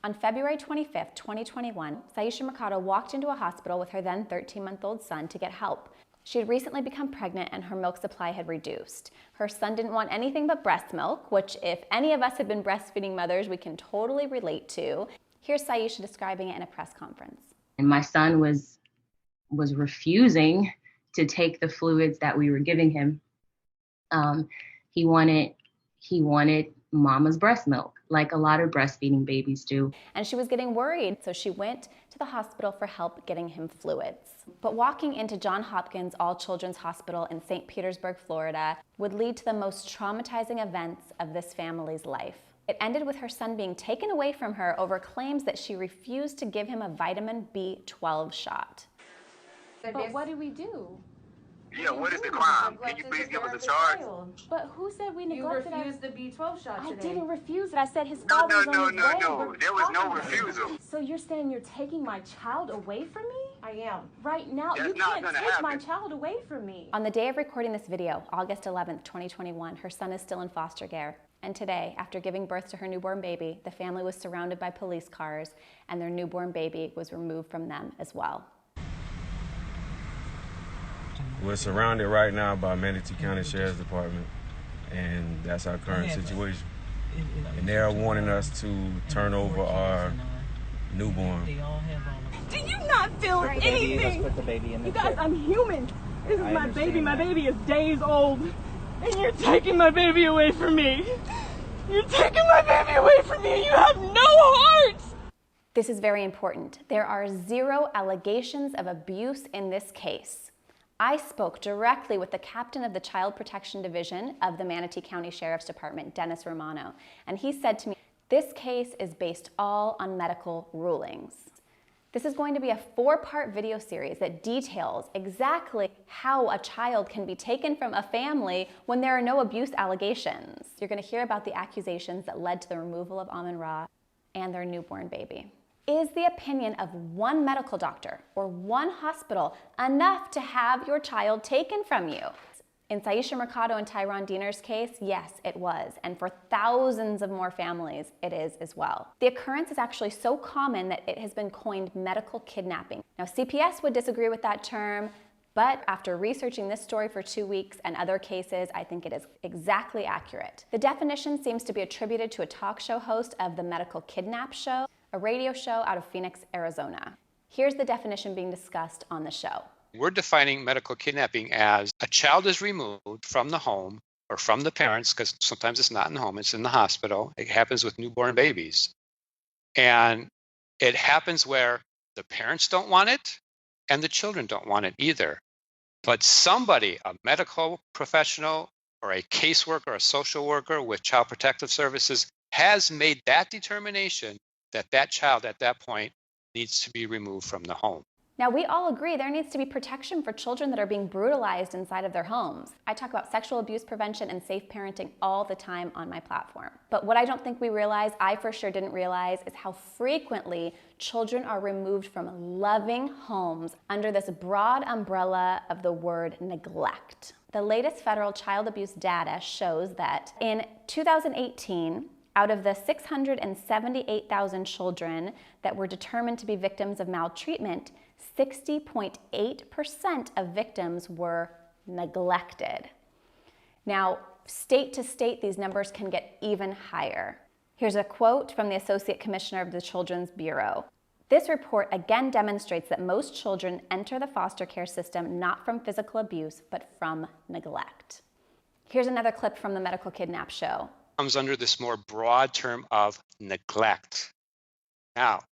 On February 25th, 2021, Syesha Mercado walked into a hospital with her then 13-month-old son to get help. She had recently become pregnant and her milk supply had reduced. Her son didn't want anything but breast milk, which if any of us have been breastfeeding mothers, we can totally relate to. Here's Syesha describing it in a press conference. And my son was refusing to take the fluids that we were giving him. He wanted mama's breast milk, like a lot of breastfeeding babies do. And she was getting worried, so she went to the hospital for help getting him fluids. But walking into Johns Hopkins All Children's Hospital in St. Petersburg, Florida, would lead to the most traumatizing events of this family's life. It ended with her son being taken away from her over claims that she refused to give him a vitamin B12 shot. But what did we do? Yeah, what is the crime? Can you please give us a charge? But who said we neglected? You refused the B12 shot today. I didn't refuse it. I said his father was on his way. No. There was no refusal. So you're saying you're taking my child away from me? I am. Right now, That's you not can't gonna take my happen. child away from me. On the day of recording this video, August 11th, 2021, her son is still in foster care. And today, after giving birth to her newborn baby, the family was surrounded by police cars and their newborn baby was removed from them as well. We're surrounded right now by Manatee County Sheriff's Department, and that's our current situation. And they are wanting us to turn over our newborn. Do you not feel anything? Let's put the baby in the You guys, crib. I'm human. This is I my baby. understand My that. baby is days old. And you're taking my baby away from me. You're taking my baby away from me. You have no heart. This is very important. There are 0 allegations of abuse in this case. I spoke directly with the captain of the Child Protection Division of the Manatee County Sheriff's Department, Dennis Romano, and he said to me, this case is based all on medical rulings. This is going to be a 4-part video series that details exactly how a child can be taken from a family when there are no abuse allegations. You're going to hear about the accusations that led to the removal of Ra and their newborn baby. Is the opinion of one medical doctor or one hospital enough to have your child taken from you? In Syesha Mercado and Tyron Deener's case, yes, it was. And for thousands of more families, it is as well. The occurrence is actually so common that it has been coined medical kidnapping. Now, CPS would disagree with that term, but after researching this story for 2 weeks and other cases, I think it is exactly accurate. The definition seems to be attributed to a talk show host of the Medical Kidnap Show, a radio show out of Phoenix, Arizona. Here's the definition being discussed on the show. We're defining medical kidnapping as a child is removed from the home or from the parents, because sometimes it's not in the home, it's in the hospital. It happens with newborn babies. And it happens where the parents don't want it and the children don't want it either. But somebody, a medical professional or a caseworker or a social worker with Child Protective Services, has made that determination that that child at that point needs to be removed from the home. Now, we all agree there needs to be protection for children that are being brutalized inside of their homes. I talk about sexual abuse prevention and safe parenting all the time on my platform. But what I don't think we realize, I for sure didn't realize, is how frequently children are removed from loving homes under this broad umbrella of the word neglect. The latest federal child abuse data shows that in 2018, out of the 678,000 children that were determined to be victims of maltreatment, 60.8% of victims were neglected. Now, state to state, these numbers can get even higher. Here's a quote from the Associate Commissioner of the Children's Bureau. This report again demonstrates that most children enter the foster care system not from physical abuse, but from neglect. Here's another clip from the Medical Kidnap Show. Comes under this more broad term of neglect. Now,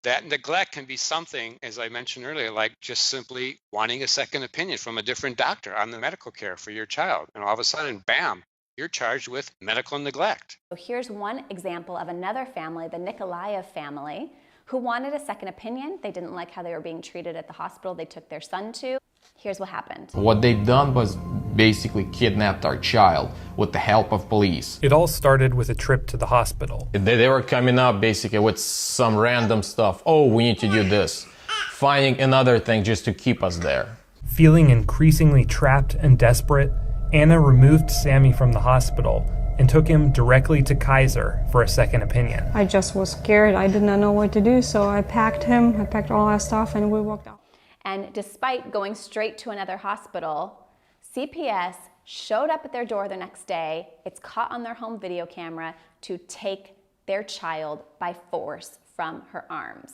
that neglect can be something, as I mentioned earlier, like just simply wanting a second opinion from a different doctor on the medical care for your child. And all of a sudden, bam, you're charged with medical neglect. So here's one example of another family, the Nikolaev family, who wanted a second opinion. They didn't like how they were being treated at the hospital they took their son to. Here's what happened. What they've done was basically kidnapped our child with the help of police. It all started with a trip to the hospital. They were coming up basically with some random stuff. Oh, we need to do this. Finding another thing just to keep us there. Feeling increasingly trapped and desperate, Anna removed Sammy from the hospital and took him directly to Kaiser for a second opinion. I just was scared. I did not know what to do, so I packed him, I packed all our stuff, and we walked out. And despite going straight to another hospital, CPS showed up at their door the next day. It's caught on their home video camera to take their child by force from her arms.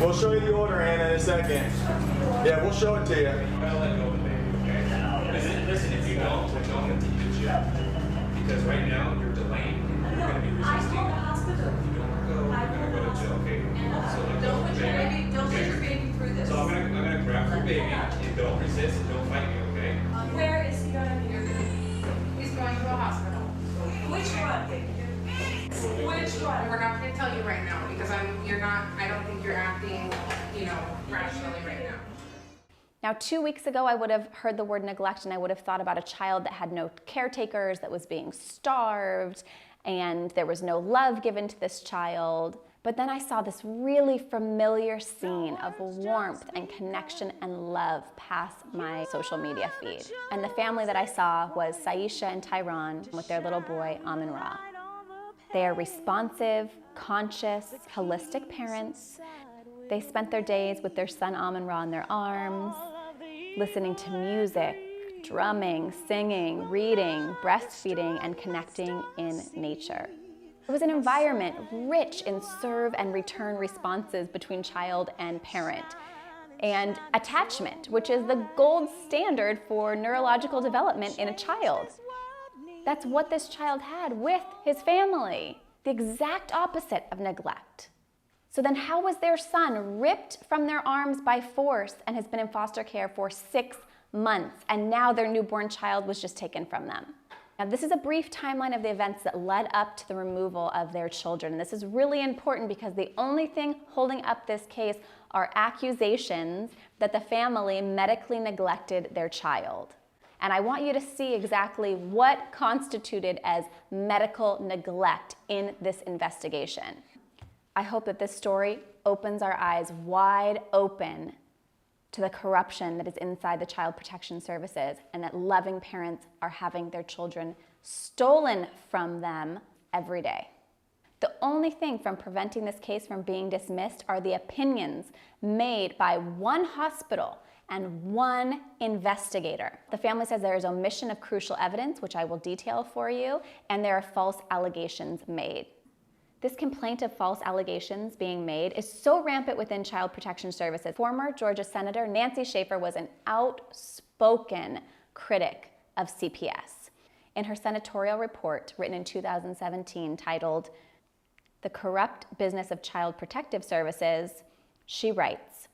We'll show you the order, Anna, in a second. Yeah, we'll show it to you. Listen, if you don't continue to jail. Because right now, you're delaying. You're going to be resisting. If you don't go, you're going to go to jail, okay? So don't put your baby through this. So I'm going to grab your baby, and don't resist, and don't fight me, okay? Where is he going to be? He's going to a hospital. Which one? Which one? We're not going to tell you right now because I don't think you're acting, rationally right now. Now, 2 weeks ago, I would have heard the word neglect and I would have thought about a child that had no caretakers, that was being starved, and there was no love given to this child. But then I saw this really familiar scene of warmth and connection and love pass my social media feed. And the family that I saw was Syesha and Tyron with their little boy, Ra. They are responsive, conscious, holistic parents. They spent their days with their son Ra in their arms, listening to music, drumming, singing, reading, breastfeeding, and connecting in nature. It was an environment rich in serve and return responses between child and parent, and attachment, which is the gold standard for neurological development in a child. That's what this child had with his family, the exact opposite of neglect. So then how was their son ripped from their arms by force and has been in foster care for 6 months, and now their newborn child was just taken from them? Now, this is a brief timeline of the events that led up to the removal of their children. And this is really important because the only thing holding up this case are accusations that the family medically neglected their child. And I want you to see exactly what constituted as medical neglect in this investigation. I hope that this story opens our eyes wide open to the corruption that is inside the Child Protection Services, and that loving parents are having their children stolen from them every day. The only thing from preventing this case from being dismissed are the opinions made by one hospital and one investigator. The family says there is omission of crucial evidence, which I will detail for you, and there are false allegations made. This complaint of false allegations being made is so rampant within Child Protection Services. Former Georgia Senator Nancy Schaefer was an outspoken critic of CPS. In her senatorial report written in 2017 titled "The Corrupt Business of Child Protective Services," she writes,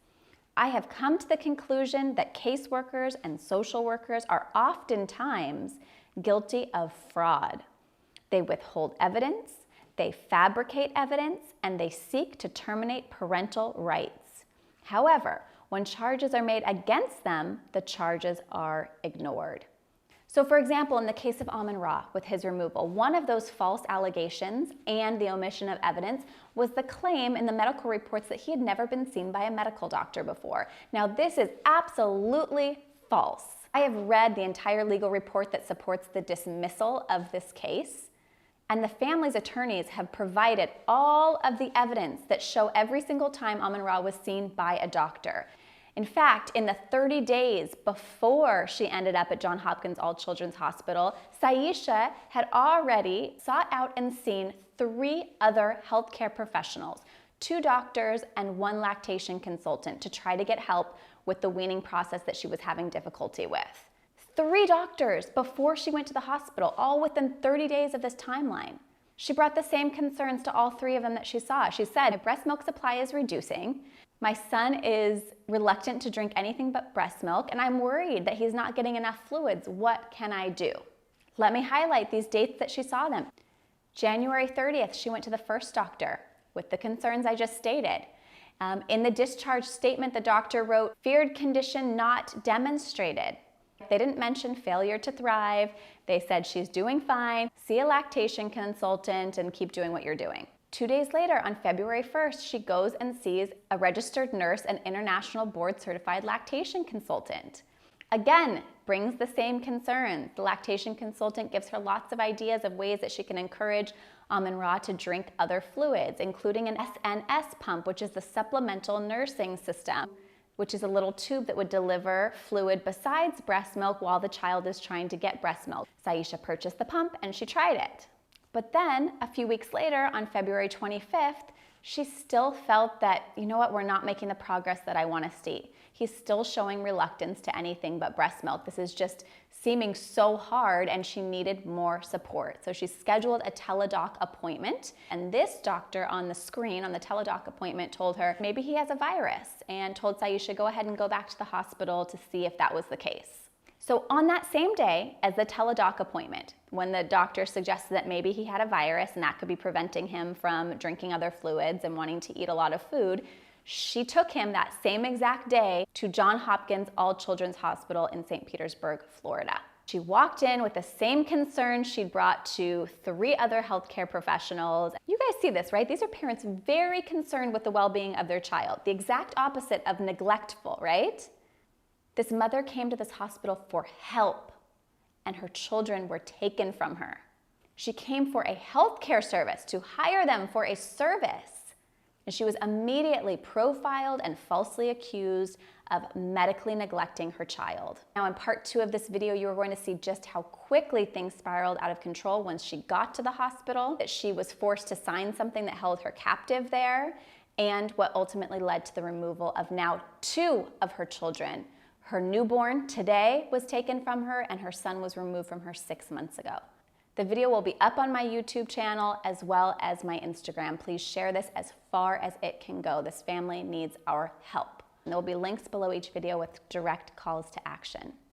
"I have come to the conclusion that caseworkers and social workers are oftentimes guilty of fraud. They withhold evidence, they fabricate evidence, and they seek to terminate parental rights. However, when charges are made against them, the charges are ignored." So for example, in the case of Ra with his removal, one of those false allegations and the omission of evidence was the claim in the medical reports that he had never been seen by a medical doctor before. Now, this is absolutely false. I have read the entire legal report that supports the dismissal of this case, and the family's attorneys have provided all of the evidence that show every single time Ra was seen by a doctor. In fact, in the 30 days before she ended up at Johns Hopkins All Children's Hospital, Syesha had already sought out and seen 3 other healthcare professionals, 2 doctors and 1 lactation consultant, to try to get help with the weaning process that she was having difficulty with. 3 doctors before she went to the hospital, all within 30 days of this timeline. She brought the same concerns to all 3 of them that she saw. She said, "My breast milk supply is reducing. My son is reluctant to drink anything but breast milk, and I'm worried that he's not getting enough fluids. What can I do?" Let me highlight these dates that she saw them. January 30th, she went to the first doctor with the concerns I just stated. In the discharge statement, the doctor wrote, "Feared condition not demonstrated." They didn't mention failure to thrive. They said she's doing fine, see a lactation consultant, and keep doing what you're doing. 2 days later, on February 1st, she goes and sees a registered nurse and international board certified lactation consultant. Again, brings the same concerns. The lactation consultant gives her lots of ideas of ways that she can encourage and Ra to drink other fluids, including an SNS pump, which is the supplemental nursing system, which is a little tube that would deliver fluid besides breast milk while the child is trying to get breast milk. Syesha purchased the pump and she tried it. But then a few weeks later, on February 25th, she still felt that, you know what, we're not making the progress that I want to see. He's still showing reluctance to anything but breast milk. This is just seeming so hard, and she needed more support. So she scheduled a teledoc appointment, and this doctor on the screen on the teledoc appointment told her maybe he has a virus, and told Syesha go ahead and go back to the hospital to see if that was the case. So on that same day as the teledoc appointment, when the doctor suggested that maybe he had a virus and that could be preventing him from drinking other fluids and wanting to eat a lot of food, she took him that same exact day to Johns Hopkins All Children's Hospital in St. Petersburg, Florida. She walked in with the same concerns she'd brought to 3 other healthcare professionals. You guys see this, right? These are parents very concerned with the well-being of their child. The exact opposite of neglectful, right? This mother came to this hospital for help, and her children were taken from her. She came for a healthcare service, to hire them for a service. And she was immediately profiled and falsely accused of medically neglecting her child. Now, in part 2 of this video, you are going to see just how quickly things spiraled out of control once she got to the hospital, that she was forced to sign something that held her captive there, and what ultimately led to the removal of now 2 of her children. Her newborn today was taken from her, and her son was removed from her 6 months ago. The video will be up on my YouTube channel as well as my Instagram. Please share this as far as it can go. This family needs our help. And there will be links below each video with direct calls to action.